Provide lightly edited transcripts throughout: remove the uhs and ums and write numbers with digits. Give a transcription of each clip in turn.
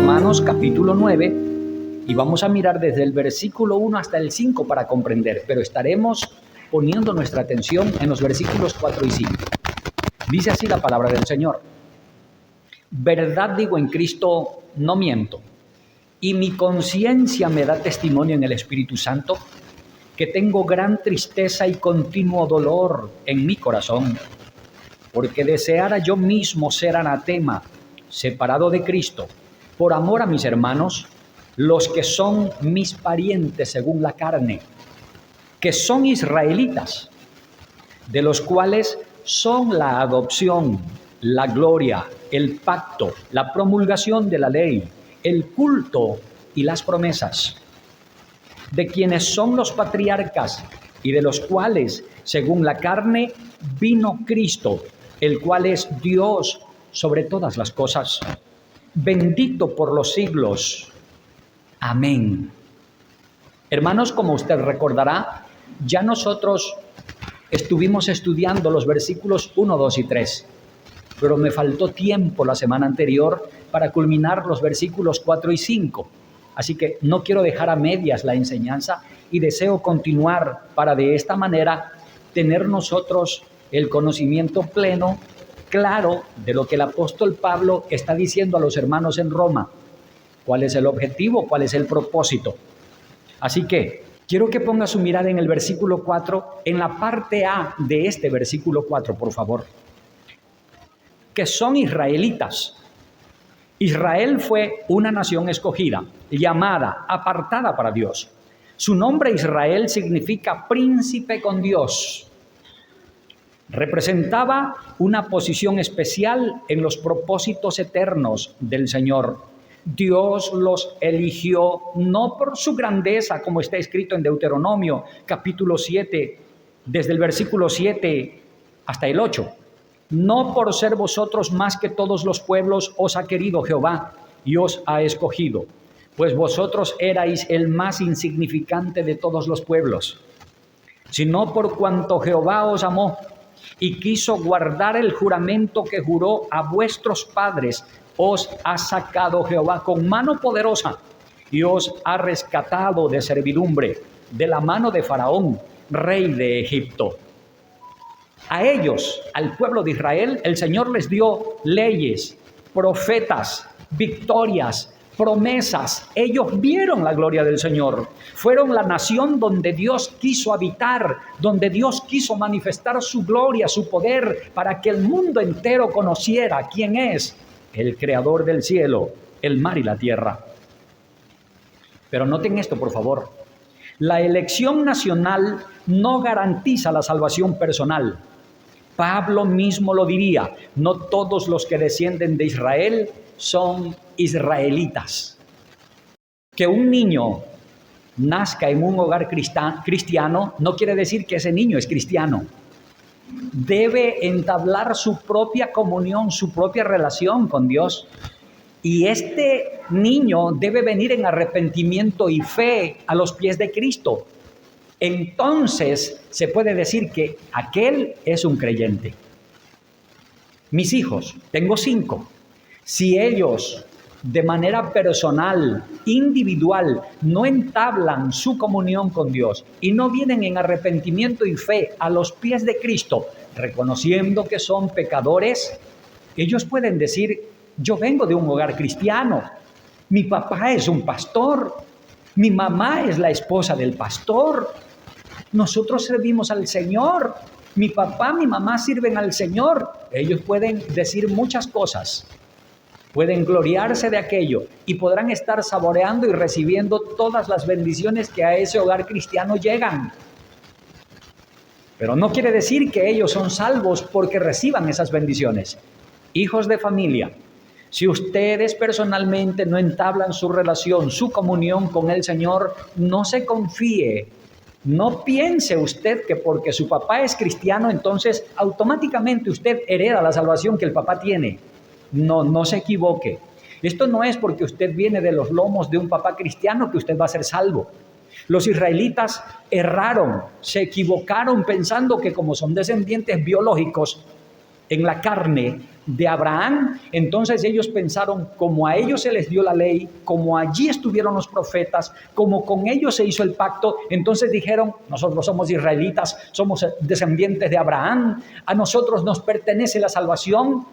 Romanos capítulo 9 y vamos a mirar desde el versículo 1 hasta el 5 para comprender, pero estaremos poniendo nuestra atención en los versículos 4 y 5. Dice así la palabra del Señor: verdad digo en Cristo, no miento, y mi conciencia me da testimonio en el Espíritu Santo, que tengo gran tristeza y continuo dolor en mi corazón, porque deseara yo mismo ser anatema, separado de Cristo, por amor a mis hermanos, los que son mis parientes según la carne, que son israelitas, de los cuales son la adopción, la gloria, el pacto, la promulgación de la ley, el culto y las promesas, de quienes son los patriarcas y de los cuales, según la carne, vino Cristo, el cual es Dios sobre todas las cosas, bendito por los siglos. Amén. Hermanos, como usted recordará, ya nosotros estuvimos estudiando los versículos 1, 2 y 3, pero me faltó tiempo la semana anterior para culminar los versículos 4 y 5. Así que no quiero dejar a medias la enseñanza y deseo continuar para de esta manera tener nosotros el conocimiento pleno, claro, de lo que el apóstol Pablo está diciendo a los hermanos en Roma. ¿Cuál es el objetivo? ¿Cuál es el propósito? Así que quiero que ponga su mirada en el versículo 4, en la parte A de este versículo 4, por favor. Que son israelitas. Israel fue una nación escogida, llamada, apartada para Dios. Su nombre Israel significa príncipe con Dios. Representaba una posición especial en los propósitos eternos del Señor. Dios los eligió no por su grandeza, como está escrito en Deuteronomio, capítulo 7, desde el versículo 7 hasta el 8. No por ser vosotros más que todos los pueblos os ha querido Jehová y os ha escogido, pues vosotros erais el más insignificante de todos los pueblos, sino por cuanto Jehová os amó y quiso guardar el juramento que juró a vuestros padres, os ha sacado Jehová con mano poderosa y os ha rescatado de servidumbre, de la mano de Faraón, rey de Egipto. A ellos, al pueblo de Israel, el Señor les dio leyes, profetas, victorias, promesas. Ellos vieron la gloria del Señor. Fueron la nación donde Dios quiso habitar, donde Dios quiso manifestar su gloria, su poder, para que el mundo entero conociera quién es el creador del cielo, el mar y la tierra. Pero noten esto, por favor. La elección nacional no garantiza la salvación personal. Pablo mismo lo diría: no todos los que descienden de Israel son israelitas. Que un niño nazca en un hogar cristiano no quiere decir que ese niño es cristiano. Debe entablar su propia comunión, su propia relación con Dios. Y este niño debe venir en arrepentimiento y fe a los pies de Cristo. Entonces se puede decir que aquel es un creyente. Mis hijos, tengo 5. Si ellos de manera personal, individual, no entablan su comunión con Dios y no vienen en arrepentimiento y fe a los pies de Cristo, reconociendo que son pecadores, ellos pueden decir: yo vengo de un hogar cristiano, mi papá es un pastor, mi mamá es la esposa del pastor, nosotros servimos al Señor, mi papá, mi mamá sirven al Señor. Ellos pueden decir muchas cosas, pueden gloriarse de aquello y podrán estar saboreando y recibiendo todas las bendiciones que a ese hogar cristiano llegan. Pero no quiere decir que ellos son salvos porque reciban esas bendiciones. Hijos de familia, si ustedes personalmente no entablan su relación, su comunión con el Señor, no se confíe. No piense usted que porque su papá es cristiano, entonces automáticamente usted hereda la salvación que el papá tiene. No se equivoque. Esto no es porque usted viene de los lomos de un papá cristiano que usted va a ser salvo. Los israelitas erraron, se equivocaron pensando que como son descendientes biológicos, en la carne de Abraham, entonces ellos pensaron, como a ellos se les dio la ley, como allí estuvieron los profetas, como con ellos se hizo el pacto, entonces dijeron, nosotros somos israelitas, somos descendientes de Abraham, a nosotros nos pertenece la salvación.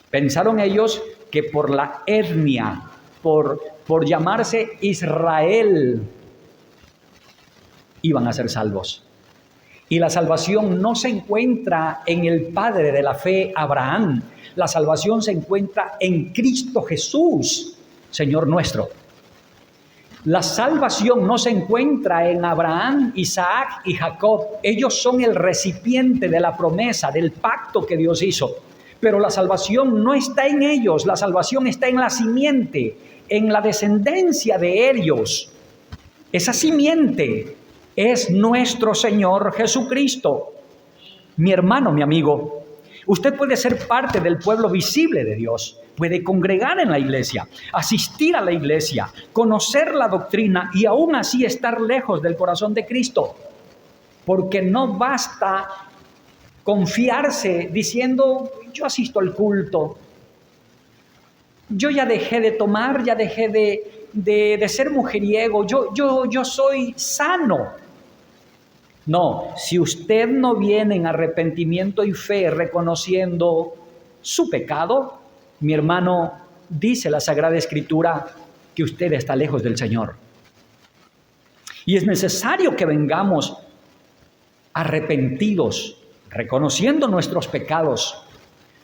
Pensaron ellos que por la etnia, por llamarse Israel, iban a ser salvos. Y la salvación no se encuentra en el padre de la fe, Abraham. La salvación se encuentra en Cristo Jesús, Señor nuestro. La salvación no se encuentra en Abraham, Isaac y Jacob. Ellos son el recipiente de la promesa, del pacto que Dios hizo. Pero la salvación no está en ellos. La salvación está en la simiente, en la descendencia de ellos. Esa simiente es nuestro Señor Jesucristo. Mi hermano, mi amigo, usted puede ser parte del pueblo visible de Dios, puede congregar en la iglesia, asistir a la iglesia, conocer la doctrina y aún así estar lejos del corazón de Cristo. Porque no basta confiarse diciendo, yo asisto al culto, yo ya dejé de tomar, ya dejé de ser mujeriego, yo soy sano. No, si usted no viene en arrepentimiento y fe reconociendo su pecado, mi hermano, dice la Sagrada Escritura que usted está lejos del Señor. Y es necesario que vengamos arrepentidos, reconociendo nuestros pecados.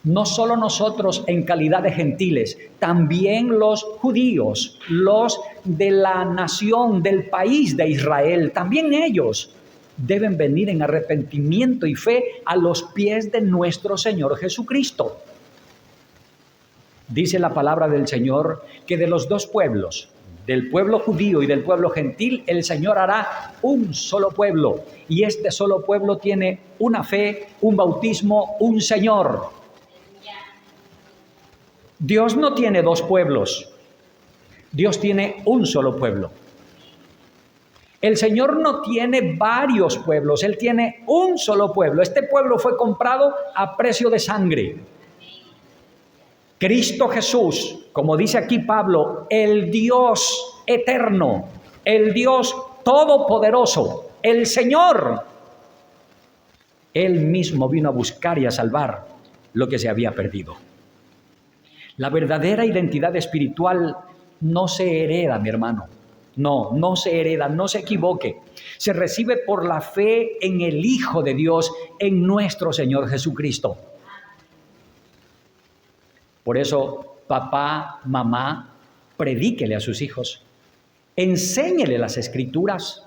No solo nosotros en calidad de gentiles, también los judíos, los de la nación, del país de Israel, también ellos deben venir en arrepentimiento y fe a los pies de nuestro Señor Jesucristo. Dice la palabra del Señor que de los dos pueblos, del pueblo judío y del pueblo gentil, el Señor hará un solo pueblo. Y este solo pueblo tiene una fe, un bautismo, un Señor. Dios no tiene dos pueblos. Dios tiene un solo pueblo. El Señor no tiene varios pueblos, Él tiene un solo pueblo. Este pueblo fue comprado a precio de sangre. Cristo Jesús, como dice aquí Pablo, el Dios eterno, el Dios todopoderoso, el Señor, Él mismo vino a buscar y a salvar lo que se había perdido. La verdadera identidad espiritual no se hereda, mi hermano. No se hereda, no se equivoque. Se recibe por la fe en el Hijo de Dios, en nuestro Señor Jesucristo. Por eso, papá, mamá, predíquele a sus hijos. Enséñele las Escrituras.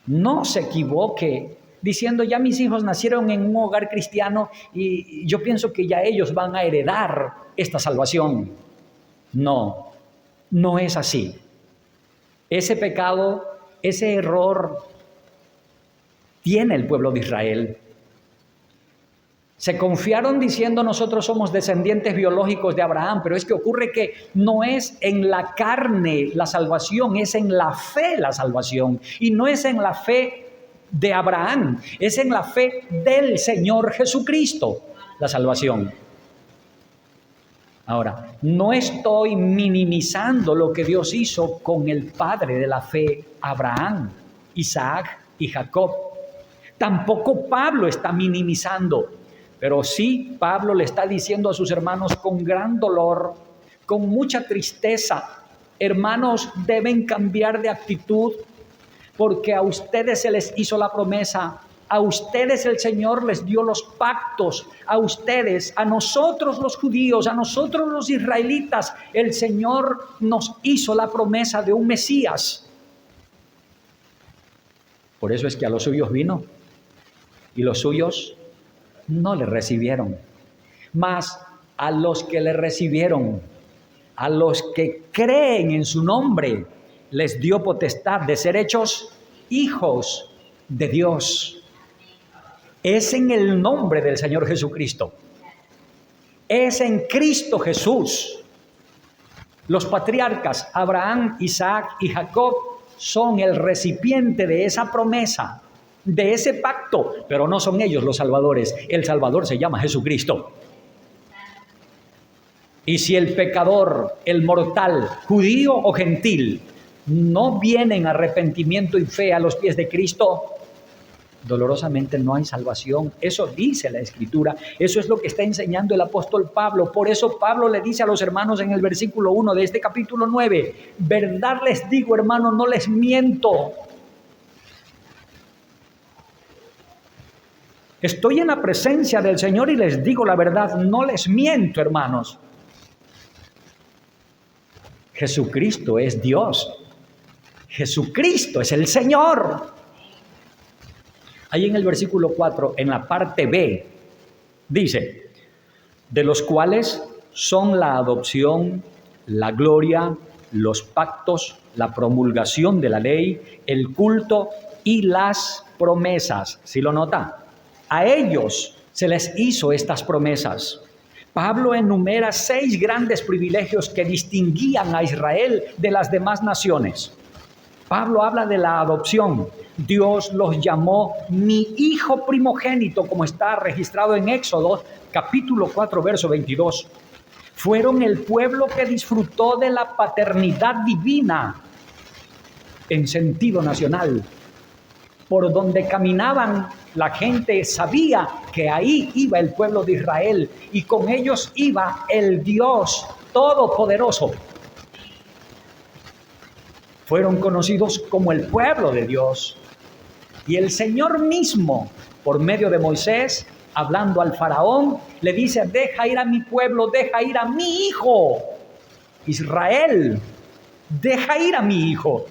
No se equivoque diciendo, ya mis hijos nacieron en un hogar cristiano y yo pienso que ya ellos van a heredar esta salvación. No es así. Ese pecado, ese error tiene el pueblo de Israel. Se confiaron diciendo nosotros somos descendientes biológicos de Abraham, pero es que ocurre que no es en la carne la salvación, es en la fe la salvación. Y no es en la fe de Abraham, es en la fe del Señor Jesucristo la salvación. Ahora, no estoy minimizando lo que Dios hizo con el padre de la fe, Abraham, Isaac y Jacob. Tampoco Pablo está minimizando, pero sí Pablo le está diciendo a sus hermanos con gran dolor, con mucha tristeza, hermanos, deben cambiar de actitud porque a ustedes se les hizo la promesa. A ustedes el Señor les dio los pactos, a ustedes, a nosotros los judíos, a nosotros los israelitas, el Señor nos hizo la promesa de un Mesías. Por eso es que a los suyos vino y los suyos no le recibieron. Mas a los que le recibieron, a los que creen en su nombre, les dio potestad de ser hechos hijos de Dios. Es en el nombre del Señor Jesucristo. Es en Cristo Jesús. Los patriarcas Abraham, Isaac y Jacob son el recipiente de esa promesa. de ese pacto, pero no son ellos los salvadores. El Salvador se llama Jesucristo. Y si el pecador, el mortal, judío o gentil, no viene en arrepentimiento y fe a los pies de Cristo, dolorosamente no hay salvación. Eso dice la Escritura. Eso es lo que está enseñando el apóstol Pablo. Por eso Pablo le dice a los hermanos en el versículo 1 de este capítulo 9, verdad les digo, hermanos, no les miento. Estoy en la presencia del Señor y les digo la verdad, no les miento, hermanos. Jesucristo es Dios. Jesucristo es el Señor. Ahí en el versículo 4, en la parte B, dice, de los cuales son la adopción, la gloria, los pactos, la promulgación de la ley, el culto y las promesas. ¿Sí lo nota? A ellos se les hizo estas promesas. Pablo enumera 6 grandes privilegios que distinguían a Israel de las demás naciones. Pablo habla de la adopción. Dios los llamó mi hijo primogénito, como está registrado en Éxodo, capítulo 4, verso 22. Fueron el pueblo que disfrutó de la paternidad divina en sentido nacional. Por donde caminaban, la gente sabía que ahí iba el pueblo de Israel y con ellos iba el Dios Todopoderoso. Fueron conocidos como el pueblo de Dios. Y el Señor mismo, por medio de Moisés, hablando al faraón, le dice, deja ir a mi pueblo, deja ir a mi hijo. Israel, deja ir a mi hijo.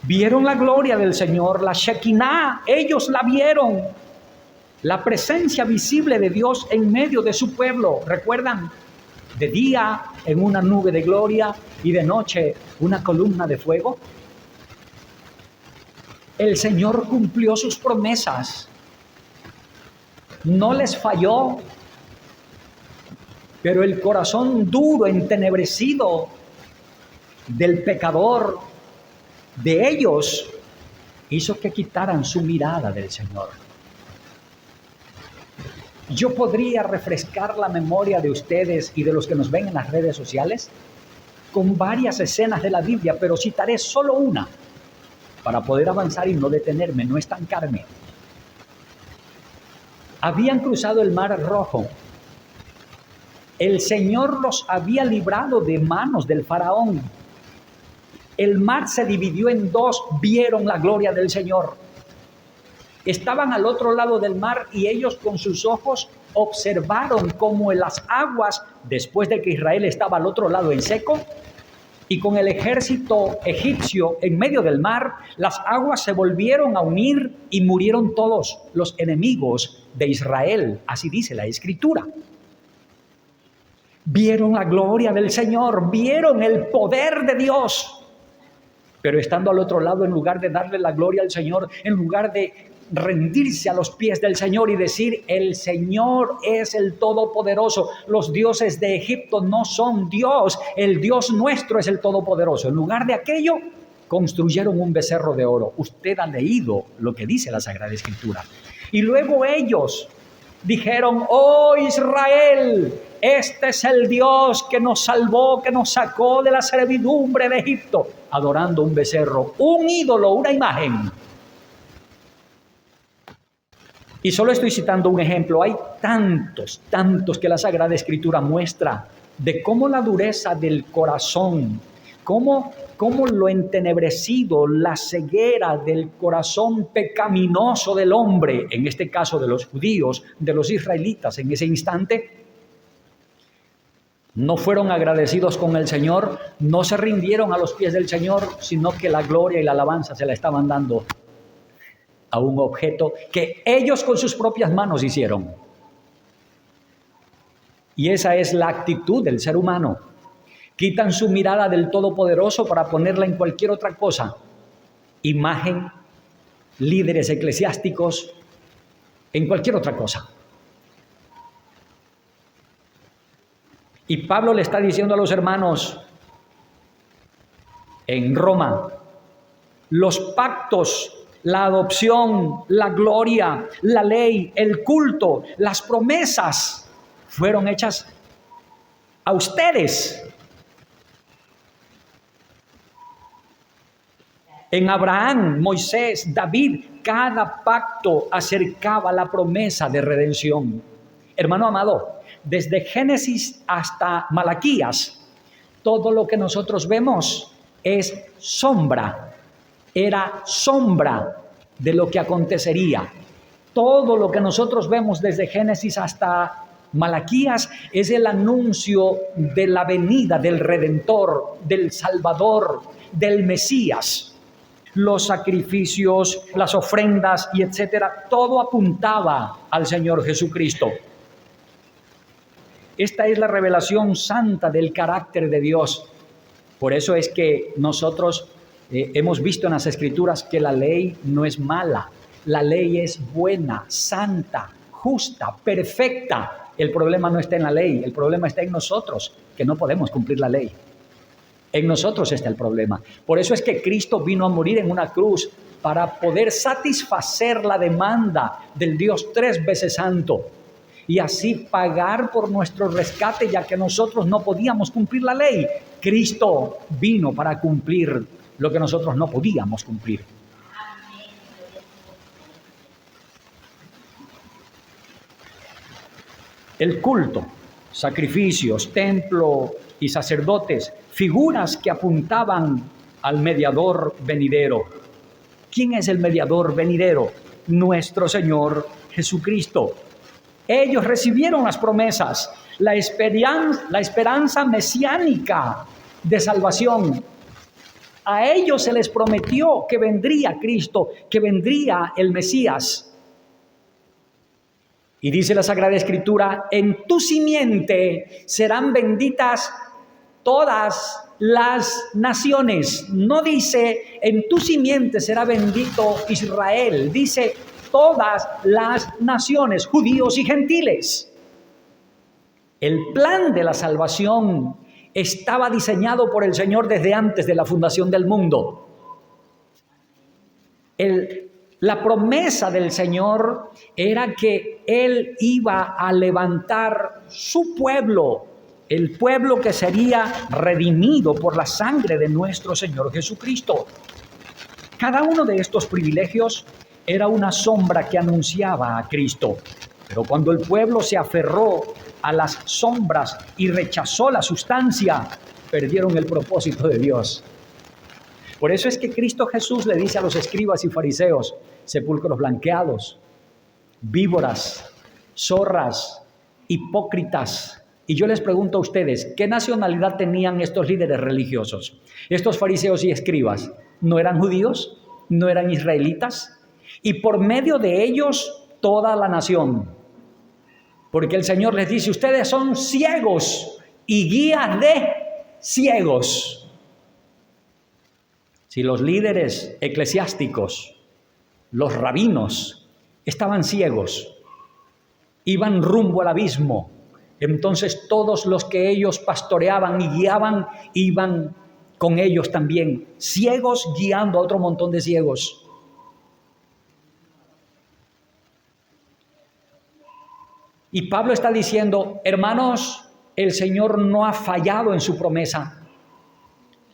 Vieron la gloria del Señor, la Shekinah, ellos la vieron. La presencia visible de Dios en medio de su pueblo. ¿Recuerdan? De día en una nube de gloria y de noche una columna de fuego. El Señor cumplió sus promesas. No les falló. Pero el corazón duro, entenebrecido del pecador, de ellos, hizo que quitaran su mirada del Señor. Yo podría refrescar la memoria de ustedes y de los que nos ven en las redes sociales con varias escenas de la Biblia, pero citaré solo una para poder avanzar y no detenerme, no estancarme. Habían cruzado el Mar Rojo. El Señor los había librado de manos del faraón. El mar se dividió en 2, vieron la gloria del Señor. Estaban al otro lado del mar y ellos con sus ojos observaron cómo en las aguas, después de que Israel estaba al otro lado en seco, y con el ejército egipcio en medio del mar, las aguas se volvieron a unir y murieron todos los enemigos de Israel. Así dice la Escritura. Vieron la gloria del Señor, vieron el poder de Dios. Pero estando al otro lado, en lugar de darle la gloria al Señor, en lugar de rendirse a los pies del Señor y decir, el Señor es el Todopoderoso, los dioses de Egipto no son Dios, el Dios nuestro es el Todopoderoso. En lugar de aquello, construyeron un becerro de oro. Usted ha leído lo que dice la Sagrada Escritura. Y luego ellos dijeron, oh Israel, este es el Dios que nos salvó, que nos sacó de la servidumbre de Egipto, adorando un becerro, un ídolo, una imagen. Y solo estoy citando un ejemplo. Hay tantos que la Sagrada Escritura muestra de cómo la dureza del corazón, cómo lo entenebrecido, la ceguera del corazón pecaminoso del hombre, en este caso de los judíos, de los israelitas en ese instante, no fueron agradecidos con el Señor, no se rindieron a los pies del Señor, sino que la gloria y la alabanza se la estaban dando a un objeto que ellos con sus propias manos hicieron. Y esa es la actitud del ser humano. Quitan su mirada del Todopoderoso para ponerla en cualquier otra cosa. Imagen, líderes eclesiásticos, en cualquier otra cosa. Y Pablo le está diciendo a los hermanos, en Roma. Los pactos, la adopción, la gloria, la ley, el culto, las promesas fueron hechas a ustedes. En Abraham, Moisés, David, cada pacto acercaba la promesa de redención. Hermano amado, desde Génesis hasta Malaquías, todo lo que nosotros vemos es sombra. Era sombra de lo que acontecería. Todo lo que nosotros vemos desde Génesis hasta Malaquías es el anuncio de la venida del Redentor, del Salvador, del Mesías. Los sacrificios, las ofrendas y etcétera, todo apuntaba al Señor Jesucristo. Esta es la revelación santa del carácter de Dios. Por eso es que nosotros hemos visto en las Escrituras que la ley no es mala. La ley es buena, santa, justa, perfecta. El problema no está en la ley, el problema está en nosotros, que no podemos cumplir la ley. En nosotros está el problema. Por eso es que Cristo vino a morir en una cruz para poder satisfacer la demanda del Dios 3 veces santo y así pagar por nuestro rescate, ya que nosotros no podíamos cumplir la ley. Cristo vino para cumplir lo que nosotros no podíamos cumplir. El culto, sacrificios, templo y sacerdotes, figuras que apuntaban al mediador venidero. ¿Quién es el mediador venidero? Nuestro Señor Jesucristo. Ellos recibieron las promesas, la esperanza mesiánica de salvación. A ellos se les prometió que vendría Cristo, que vendría el Mesías. Y dice la Sagrada Escritura, en tu simiente serán benditas todas las naciones. No dice, en tu simiente será bendito Israel. Dice, todas las naciones, judíos y gentiles. El plan de la salvación estaba diseñado por el Señor desde antes de la fundación del mundo. La promesa del Señor era que Él iba a levantar su pueblo, el pueblo que sería redimido por la sangre de nuestro Señor Jesucristo. Cada uno de estos privilegios era una sombra que anunciaba a Cristo. Pero cuando el pueblo se aferró a las sombras y rechazó la sustancia, perdieron el propósito de Dios. Por eso es que Cristo Jesús le dice a los escribas y fariseos, sepulcros blanqueados, víboras, zorras, hipócritas. Y yo les pregunto a ustedes, ¿qué nacionalidad tenían estos líderes religiosos? Estos fariseos y escribas, ¿no eran judíos? ¿No eran israelitas? Y por medio de ellos, toda la nación. Porque el Señor les dice, ustedes son ciegos y guías de ciegos. Si los líderes eclesiásticos, los rabinos, estaban ciegos, iban rumbo al abismo, entonces todos los que ellos pastoreaban y guiaban, iban con ellos también, ciegos guiando a otro montón de ciegos. Y Pablo está diciendo, hermanos, el Señor no ha fallado en su promesa.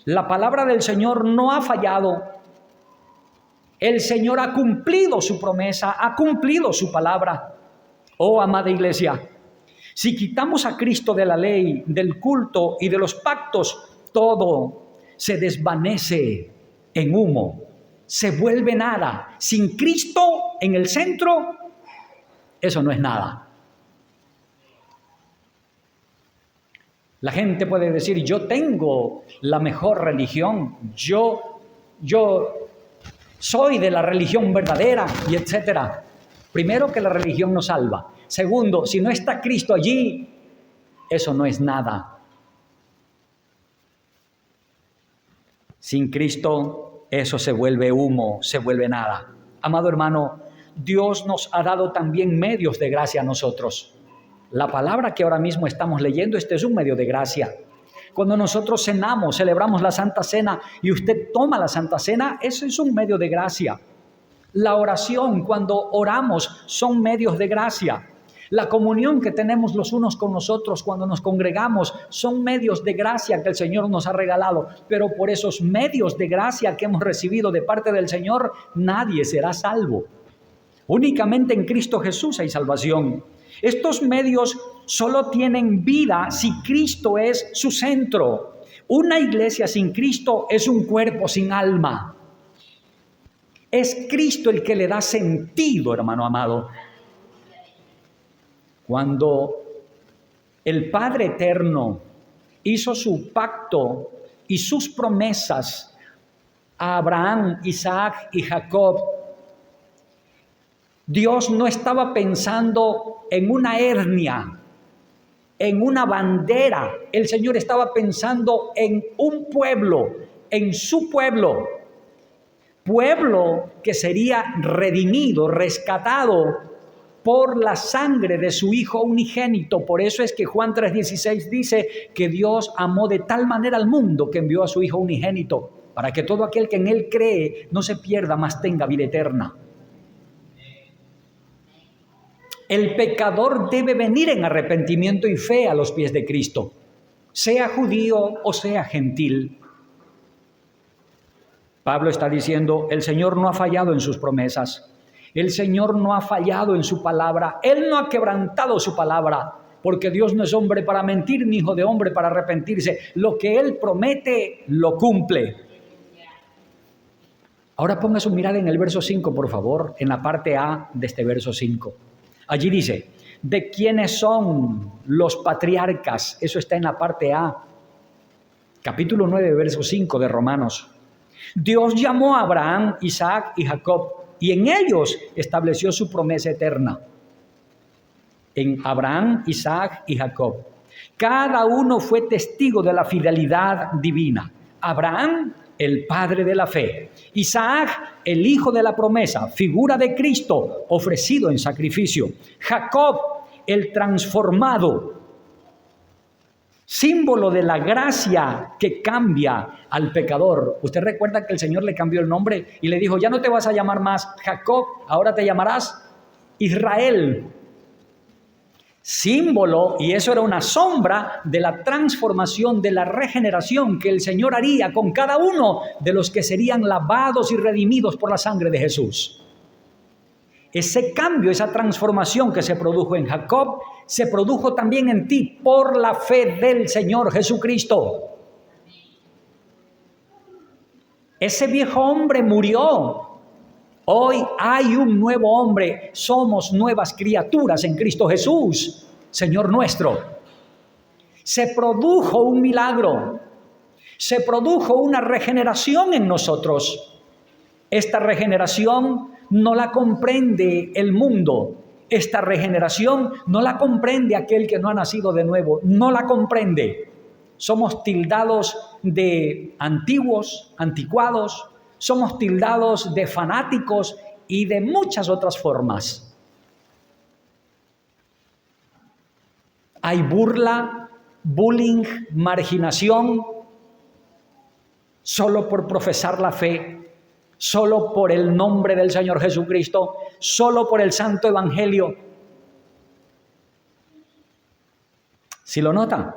La palabra del Señor no ha fallado. El Señor ha cumplido su promesa, ha cumplido su palabra. Oh, amada iglesia, si quitamos a Cristo de la ley, del culto y de los pactos, todo se desvanece en humo, se vuelve nada. Sin Cristo en el centro, eso no es nada. La gente puede decir, yo tengo la mejor religión, yo soy de la religión verdadera y etcétera. Primero, que la religión no salva. Segundo, si no está Cristo allí, eso no es nada. Sin Cristo, eso se vuelve humo, se vuelve nada. Amado hermano, Dios nos ha dado también medios de gracia a nosotros. La palabra que ahora mismo estamos leyendo, este es un medio de gracia. Cuando nosotros cenamos, celebramos la Santa Cena y usted toma la Santa Cena, eso es un medio de gracia. La oración, cuando oramos, son medios de gracia. La comunión que tenemos los unos con los otros cuando nos congregamos son medios de gracia que el Señor nos ha regalado. Pero por esos medios de gracia que hemos recibido de parte del Señor, nadie será salvo. Únicamente en Cristo Jesús hay salvación. Estos medios solo tienen vida si Cristo es su centro. Una iglesia sin Cristo es un cuerpo sin alma. Es Cristo el que le da sentido, hermano amado. Cuando el Padre Eterno hizo su pacto y sus promesas a Abraham, Isaac y Jacob, Dios no estaba pensando en una hernia, en una bandera. El Señor estaba pensando en un pueblo, en su pueblo. Pueblo que sería redimido, rescatado por la sangre de su Hijo unigénito. Por eso es que Juan 3:16 dice que Dios amó de tal manera al mundo que envió a su Hijo unigénito, para que todo aquel que en Él cree no se pierda, mas tenga vida eterna. El pecador debe venir en arrepentimiento y fe a los pies de Cristo, sea judío o sea gentil. Pablo está diciendo, el Señor no ha fallado en sus promesas. El Señor no ha fallado en su palabra. Él no ha quebrantado su palabra, porque Dios no es hombre para mentir, ni hijo de hombre para arrepentirse. Lo que Él promete, lo cumple. Ahora ponga su mirada en el verso 5, por favor, en la parte A de este verso 5. Allí dice, ¿de quiénes son los patriarcas? Eso está en la parte A. Capítulo 9, verso 5 de Romanos. Dios llamó a Abraham, Isaac y Jacob, y en ellos estableció su promesa eterna. En Abraham, Isaac y Jacob. Cada uno fue testigo de la fidelidad divina. Abraham, el padre de la fe. Isaac, el hijo de la promesa, figura de Cristo, ofrecido en sacrificio. Jacob, el transformado, símbolo de la gracia que cambia al pecador. Usted recuerda que el Señor le cambió el nombre y le dijo, ya no te vas a llamar más Jacob, ahora te llamarás Israel. Símbolo, y eso era una sombra de la transformación, de la regeneración que el Señor haría con cada uno de los que serían lavados y redimidos por la sangre de Jesús. Ese cambio, esa transformación que se produjo en Jacob, se produjo también en ti por la fe del Señor Jesucristo. Ese viejo hombre murió. Hoy hay un nuevo hombre. Somos nuevas criaturas en Cristo Jesús, Señor nuestro. Se produjo un milagro. Se produjo una regeneración en nosotros. Esta regeneración no la comprende el mundo. Esta regeneración no la comprende aquel que no ha nacido de nuevo. No la comprende. Somos tildados de antiguos, anticuados. Somos tildados de fanáticos y de muchas otras formas. Hay burla, bullying, marginación, solo por profesar la fe. Solo por el nombre del Señor Jesucristo, solo por el Santo Evangelio. ¿Sí lo nota?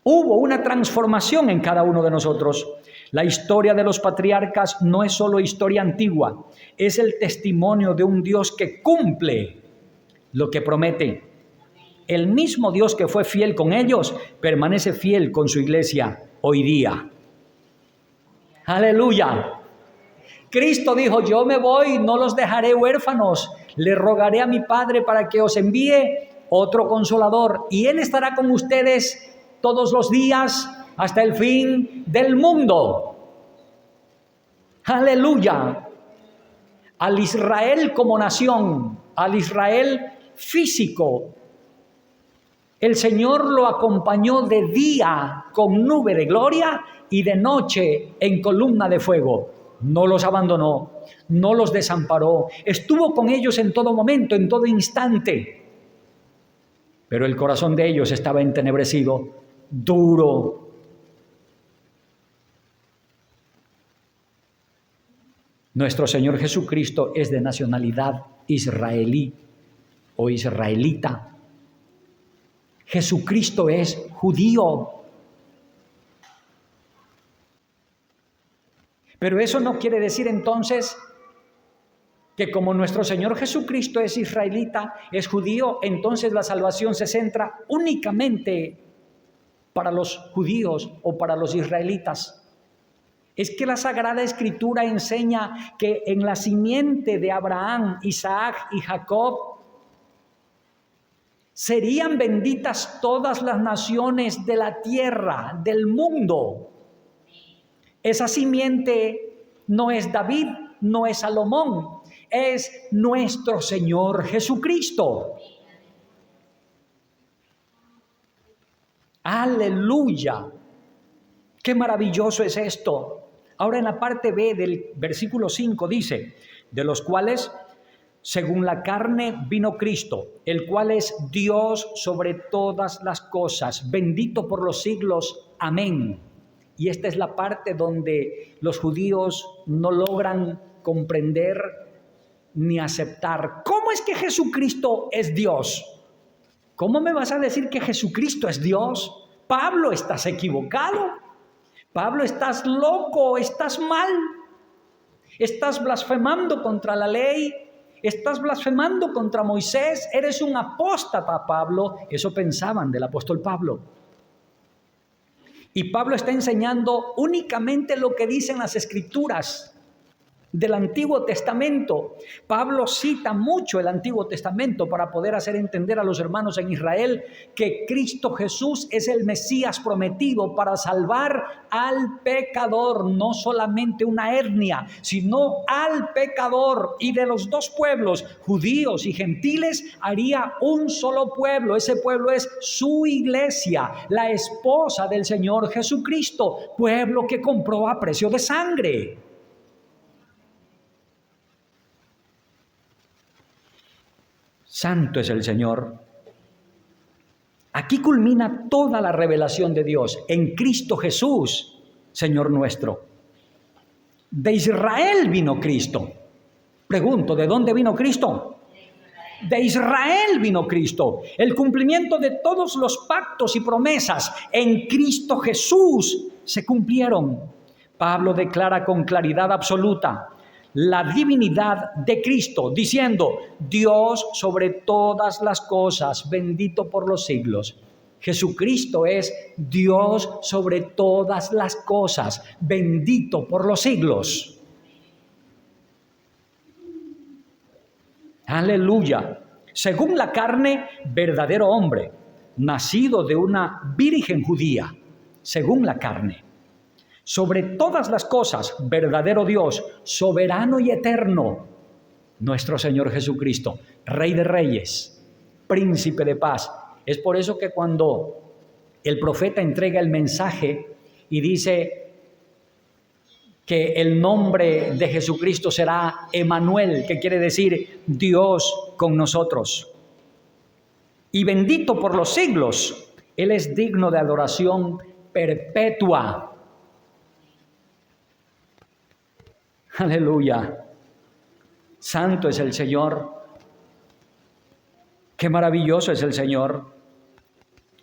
Hubo una transformación en cada uno de nosotros. La historia de los patriarcas no es solo historia antigua, es el testimonio de un Dios que cumple lo que promete. El mismo Dios que fue fiel con ellos, permanece fiel con su iglesia hoy día. ¡Aleluya! Cristo dijo, yo me voy, no los dejaré huérfanos. Le rogaré a mi Padre para que os envíe otro consolador. Y Él estará con ustedes todos los días hasta el fin del mundo. ¡Aleluya! Al Israel como nación, al Israel físico, el Señor lo acompañó de día con nube de gloria y de noche en columna de fuego. No los abandonó, no los desamparó, estuvo con ellos en todo momento, en todo instante. Pero el corazón de ellos estaba entenebrecido duro. Nuestro Señor Jesucristo es de nacionalidad israelí o israelita. Jesucristo es judío. Pero eso no quiere decir entonces que como nuestro Señor Jesucristo es israelita, es judío, entonces la salvación se centra únicamente para los judíos o para los israelitas. Es que la Sagrada Escritura enseña que en la simiente de Abraham, Isaac y Jacob serían benditas todas las naciones de la tierra, del mundo. Esa simiente no es David, no es Salomón, es nuestro Señor Jesucristo. ¡Aleluya! ¡Qué maravilloso es esto! Ahora en la parte B del versículo 5 dice, de los cuales, según la carne, vino Cristo, el cual es Dios sobre todas las cosas, bendito por los siglos. Amén. Y esta es la parte donde los judíos no logran comprender ni aceptar. ¿Cómo es que Jesucristo es Dios? ¿Cómo me vas a decir que Jesucristo es Dios? Pablo, estás equivocado. Pablo, estás loco, estás mal. Estás blasfemando contra la ley. Estás blasfemando contra Moisés. Eres un apóstata, Pablo. Eso pensaban del apóstol Pablo. Y Pablo está enseñando únicamente lo que dicen las Escrituras del Antiguo Testamento. Pablo cita mucho el Antiguo Testamento para poder hacer entender a los hermanos en Israel que Cristo Jesús es el Mesías prometido para salvar al pecador, no solamente una etnia, sino al pecador. Y de los dos pueblos, judíos y gentiles, haría un solo pueblo. Ese pueblo es su iglesia, la esposa del Señor Jesucristo, pueblo que compró a precio de sangre. Santo es el Señor. Aquí culmina toda la revelación de Dios en Cristo Jesús, Señor nuestro. De Israel vino Cristo. Pregunto, ¿de dónde vino Cristo? De Israel vino Cristo. El cumplimiento de todos los pactos y promesas en Cristo Jesús se cumplieron. Pablo declara con claridad absoluta la divinidad de Cristo, diciendo, Dios sobre todas las cosas, bendito por los siglos. Jesucristo es Dios sobre todas las cosas, bendito por los siglos. Aleluya. Según la carne, verdadero hombre, nacido de una virgen judía, según la carne. Sobre todas las cosas, verdadero Dios, soberano y eterno, nuestro Señor Jesucristo, Rey de Reyes, Príncipe de paz. Es por eso que cuando el profeta entrega el mensaje y dice que el nombre de Jesucristo será Emanuel, que quiere decir Dios con nosotros, y bendito por los siglos, Él es digno de adoración perpetua. Aleluya. Santo es el Señor. Qué maravilloso es el Señor.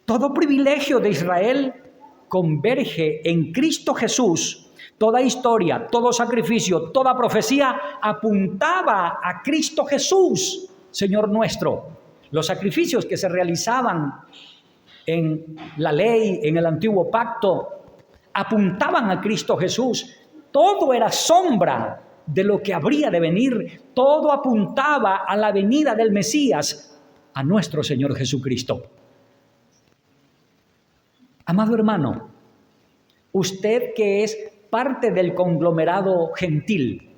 Todo privilegio de Israel converge en Cristo Jesús. Toda historia, todo sacrificio, toda profecía apuntaba a Cristo Jesús, Señor nuestro. Los sacrificios que se realizaban en la ley, en el antiguo pacto, apuntaban a Cristo Jesús. Todo era sombra de lo que habría de venir. Todo apuntaba a la venida del Mesías, a nuestro Señor Jesucristo. Amado hermano, usted que es parte del conglomerado gentil,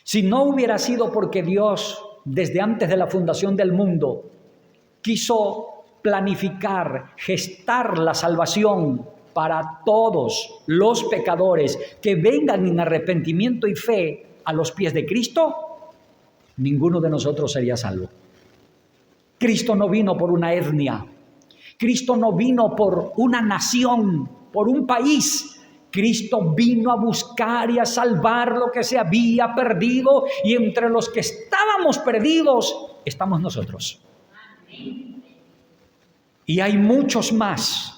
si no hubiera sido porque Dios, desde antes de la fundación del mundo, quiso planificar, gestar la salvación para todos los pecadores que vengan en arrepentimiento y fe a los pies de Cristo, ninguno de nosotros sería salvo. Cristo no vino por una etnia. Cristo no vino por una nación, por un país. Cristo vino a buscar y a salvar lo que se había perdido, y entre los que estábamos perdidos estamos nosotros. Y hay muchos más.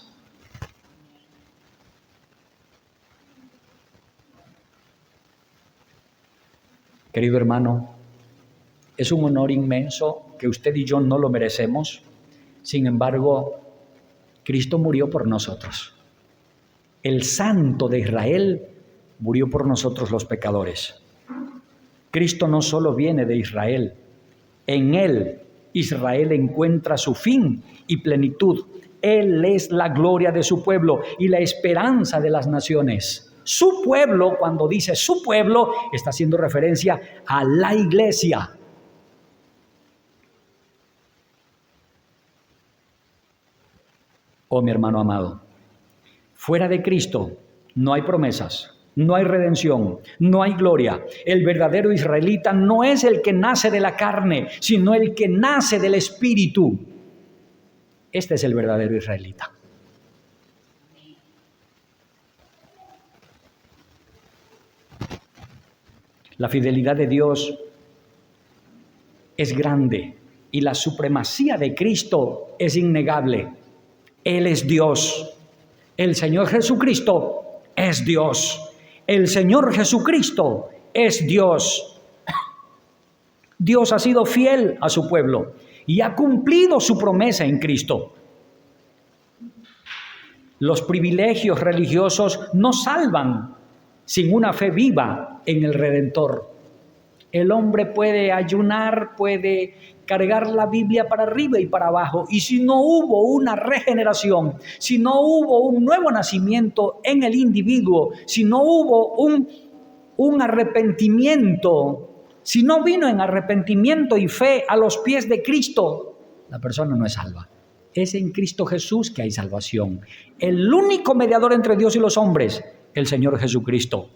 Querido hermano, es un honor inmenso que usted y yo no lo merecemos. Sin embargo, Cristo murió por nosotros. El Santo de Israel murió por nosotros los pecadores. Cristo no solo viene de Israel, en Él Israel encuentra su fin y plenitud. Él es la gloria de su pueblo y la esperanza de las naciones. Su pueblo, cuando dice su pueblo, está haciendo referencia a la iglesia. Oh, mi hermano amado, fuera de Cristo no hay promesas, no hay redención, no hay gloria. El verdadero israelita no es el que nace de la carne, sino el que nace del Espíritu. Este es el verdadero israelita. La fidelidad de Dios es grande y la supremacía de Cristo es innegable. Él es Dios. El Señor Jesucristo es Dios. El Señor Jesucristo es Dios. Dios ha sido fiel a su pueblo y ha cumplido su promesa en Cristo. Los privilegios religiosos no salvan sin una fe viva en el Redentor. El hombre puede ayunar, puede cargar la Biblia para arriba y para abajo, y si no hubo una regeneración, si no hubo un nuevo nacimiento en el individuo, si no hubo un arrepentimiento, si no vino en arrepentimiento y fe a los pies de Cristo, la persona no es salva. Es en Cristo Jesús que hay salvación. El único mediador entre Dios y los hombres, el Señor Jesucristo.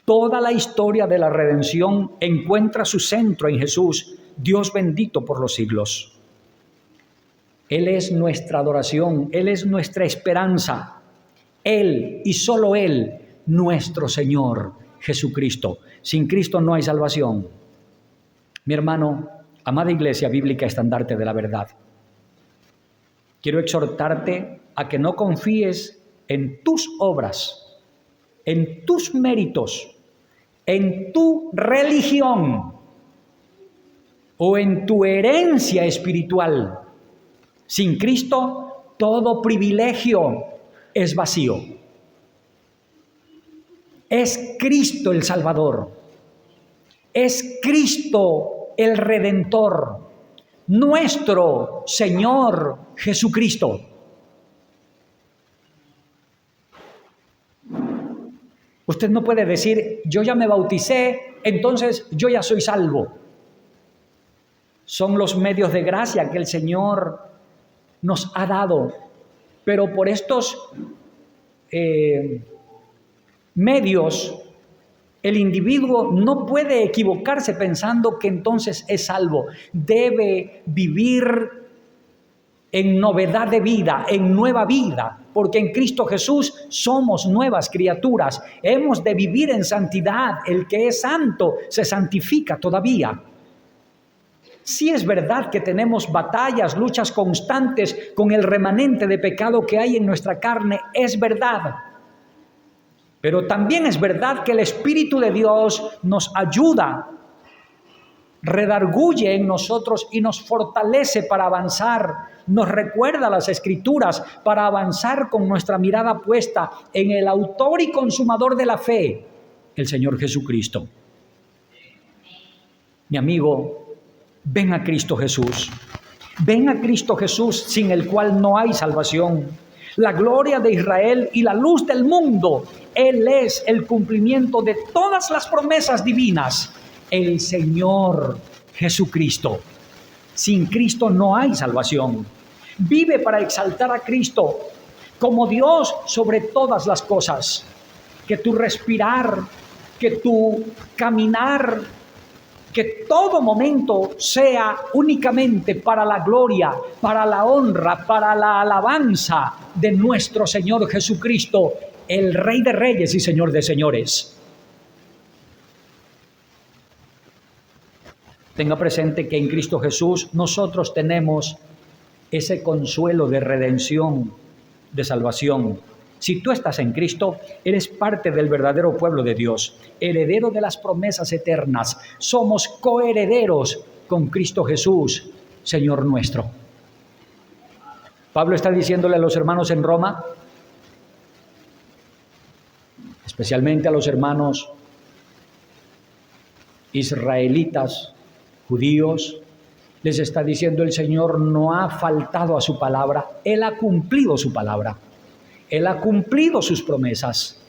Toda la historia de la redención encuentra su centro en Jesús, Dios bendito por los siglos. Él es nuestra adoración, Él es nuestra esperanza. Él y solo Él, nuestro Señor Jesucristo. Sin Cristo no hay salvación. Mi hermano, amada Iglesia Bíblica Estandarte de la Verdad, quiero exhortarte a que no confíes en tus obras, en tus méritos, en tu religión o en tu herencia espiritual. Sin Cristo, todo privilegio es vacío. Es Cristo el Salvador. Es Cristo el Redentor, nuestro Señor Jesucristo. Usted no puede decir, yo ya me bauticé, entonces yo ya soy salvo. Son los medios de gracia que el Señor nos ha dado, pero por estos medios, el individuo no puede equivocarse pensando que entonces es salvo. Debe vivir en novedad de vida, en nueva vida, porque en Cristo Jesús somos nuevas criaturas. Hemos de vivir en santidad. El que es santo se santifica todavía. Sí es verdad que tenemos batallas, luchas constantes con el remanente de pecado que hay en nuestra carne, es verdad. Pero también es verdad que el Espíritu de Dios nos ayuda, redarguye en nosotros y nos fortalece para avanzar, nos recuerda las Escrituras para avanzar con nuestra mirada puesta en el autor y consumador de la fe, el Señor Jesucristo. Mi amigo, ven a Cristo Jesús. Ven a Cristo Jesús, sin el cual no hay salvación. La gloria de Israel y la luz del mundo. Él es el cumplimiento de todas las promesas divinas. El Señor Jesucristo. Sin Cristo no hay salvación. Vive para exaltar a Cristo como Dios sobre todas las cosas. Que tu respirar, que tu caminar, Que todo momento sea únicamente para la gloria, para la honra, para la alabanza de nuestro Señor Jesucristo, el Rey de Reyes y Señor de Señores. Tenga presente que en Cristo Jesús nosotros tenemos ese consuelo de redención, de salvación. Si tú estás en Cristo, eres parte del verdadero pueblo de Dios, heredero de las promesas eternas. Somos coherederos con Cristo Jesús, Señor nuestro. Pablo está diciéndole a los hermanos en Roma, especialmente a los hermanos israelitas, judíos, les está diciendo: el Señor no ha faltado a su palabra, Él ha cumplido su palabra, Él ha cumplido sus promesas.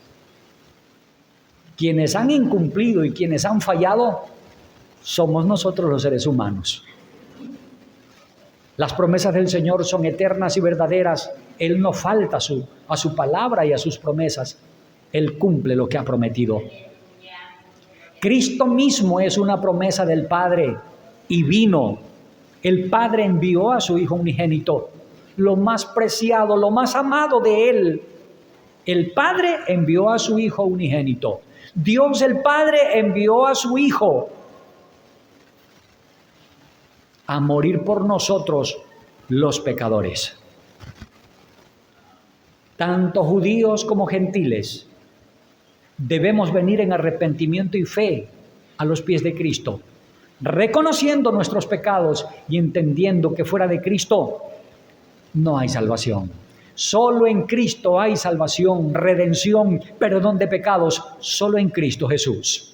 Quienes han incumplido y quienes han fallado somos nosotros los seres humanos. Las promesas del Señor son eternas y verdaderas. Él no falta a su palabra y a sus promesas. Él cumple lo que ha prometido. Cristo mismo es una promesa del Padre y vino. El Padre envió a su Hijo unigénito, lo más preciado, lo más amado de Él. El Padre envió a su Hijo unigénito. Dios el Padre envió a su Hijo a morir por nosotros los pecadores. Tanto judíos como gentiles debemos venir en arrepentimiento y fe a los pies de Cristo, reconociendo nuestros pecados y entendiendo que fuera de Cristo no hay salvación. Solo en Cristo hay salvación, redención, perdón de pecados, solo en Cristo Jesús.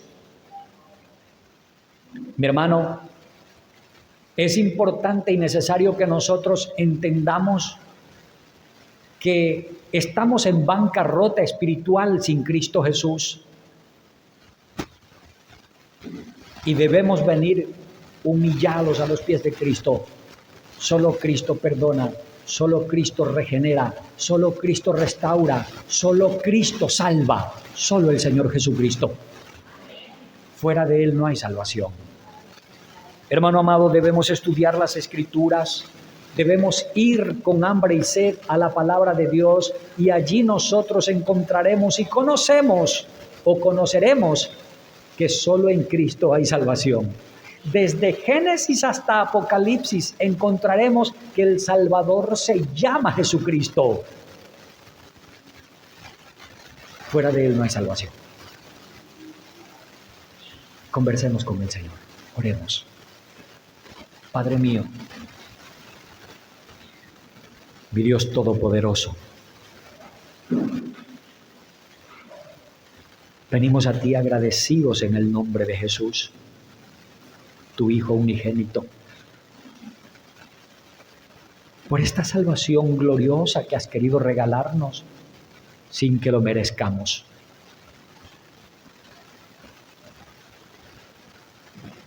Mi hermano, es importante y necesario que nosotros entendamos que estamos en bancarrota espiritual sin Cristo Jesús y debemos venir humillados a los pies de Cristo. Solo Cristo perdona, solo Cristo regenera, solo Cristo restaura, solo Cristo salva, solo el Señor Jesucristo. Fuera de Él no hay salvación. Hermano amado, debemos estudiar las Escrituras, debemos ir con hambre y sed a la palabra de Dios y allí nosotros encontraremos y conocemos o conoceremos que solo en Cristo hay salvación. Desde Génesis hasta Apocalipsis encontraremos que el Salvador se llama Jesucristo. Fuera de Él no hay salvación. Conversemos con el Señor. Oremos. Padre mío, mi Dios Todopoderoso, venimos a ti agradecidos en el nombre de Jesús, tu Hijo unigénito, por esta salvación gloriosa que has querido regalarnos sin que lo merezcamos.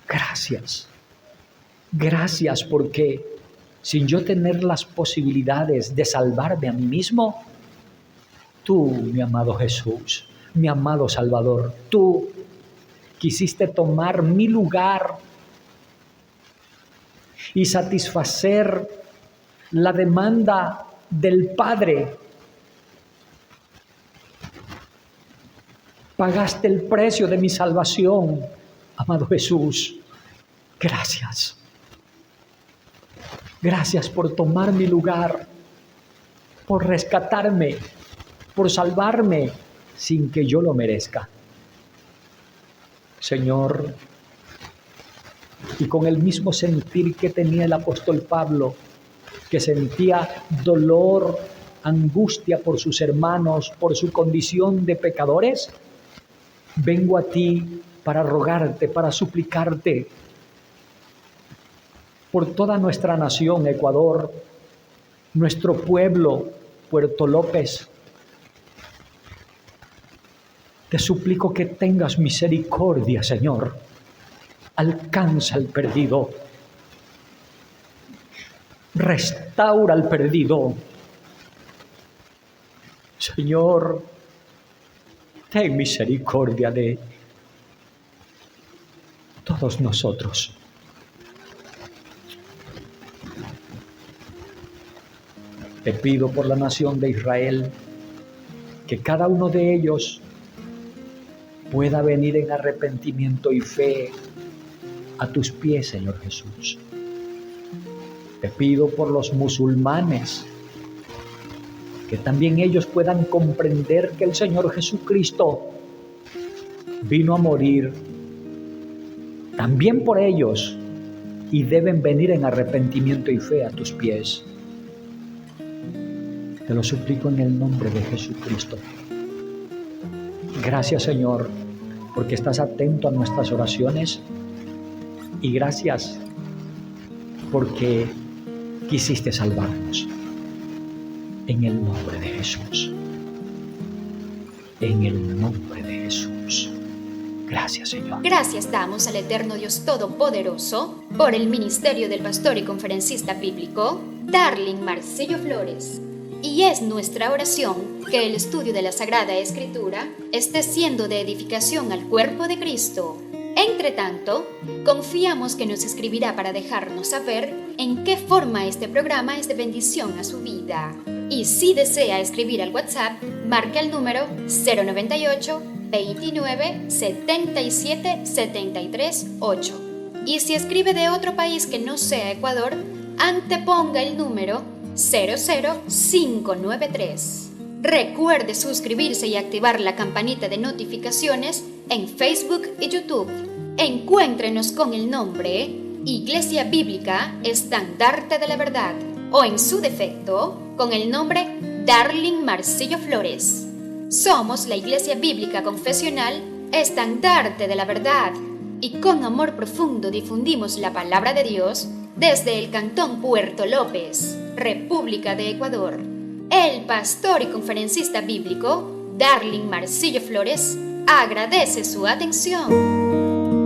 Gracias. Gracias porque sin yo tener las posibilidades de salvarme a mí mismo, tú, mi amado Jesús, mi amado Salvador, tú quisiste tomar mi lugar y satisfacer la demanda del Padre. Pagaste el precio de mi salvación, amado Jesús. Gracias. Gracias por tomar mi lugar, por rescatarme, por salvarme sin que yo lo merezca. Señor, y con el mismo sentir que tenía el apóstol Pablo, que sentía dolor, angustia por sus hermanos, por su condición de pecadores, vengo a ti para rogarte, para suplicarte por toda nuestra nación, Ecuador, nuestro pueblo, Puerto López. Te suplico que tengas misericordia, Señor. Alcanza al perdido. Restaura al perdido. Señor, ten misericordia de todos nosotros. Te pido por la nación de Israel, que cada uno de ellos pueda venir en arrepentimiento y fe a tus pies, Señor Jesús. Te pido por los musulmanes, que también ellos puedan comprender que el Señor Jesucristo vino a morir también por ellos y deben venir en arrepentimiento y fe a tus pies. Te lo suplico en el nombre de Jesucristo. Gracias, Señor, porque estás atento a nuestras oraciones, y gracias porque quisiste salvarnos. En el nombre de Jesús. En el nombre de Jesús. Gracias, Señor. Gracias damos al eterno Dios Todopoderoso por el ministerio del pastor y conferencista bíblico Darling Marcillo Flores. Y es nuestra oración que el estudio de la Sagrada Escritura esté siendo de edificación al cuerpo de Cristo. Entre tanto, confiamos que nos escribirá para dejarnos saber en qué forma este programa es de bendición a su vida. Y si desea escribir al WhatsApp, marca el número 098 29 77 73 8. Y si escribe de otro país que no sea Ecuador, anteponga el número 00593. Recuerde suscribirse y activar la campanita de notificaciones en Facebook y YouTube. Encuéntrenos con el nombre Iglesia Bíblica Estandarte de la Verdad, o en su defecto con el nombre Darling Marcillo Flores. Somos la Iglesia Bíblica Confesional Estandarte de la Verdad, y con amor profundo difundimos la palabra de Dios desde el Cantón Puerto López, República de Ecuador. El pastor y conferencista bíblico Darling Marcillo Flores agradece su atención.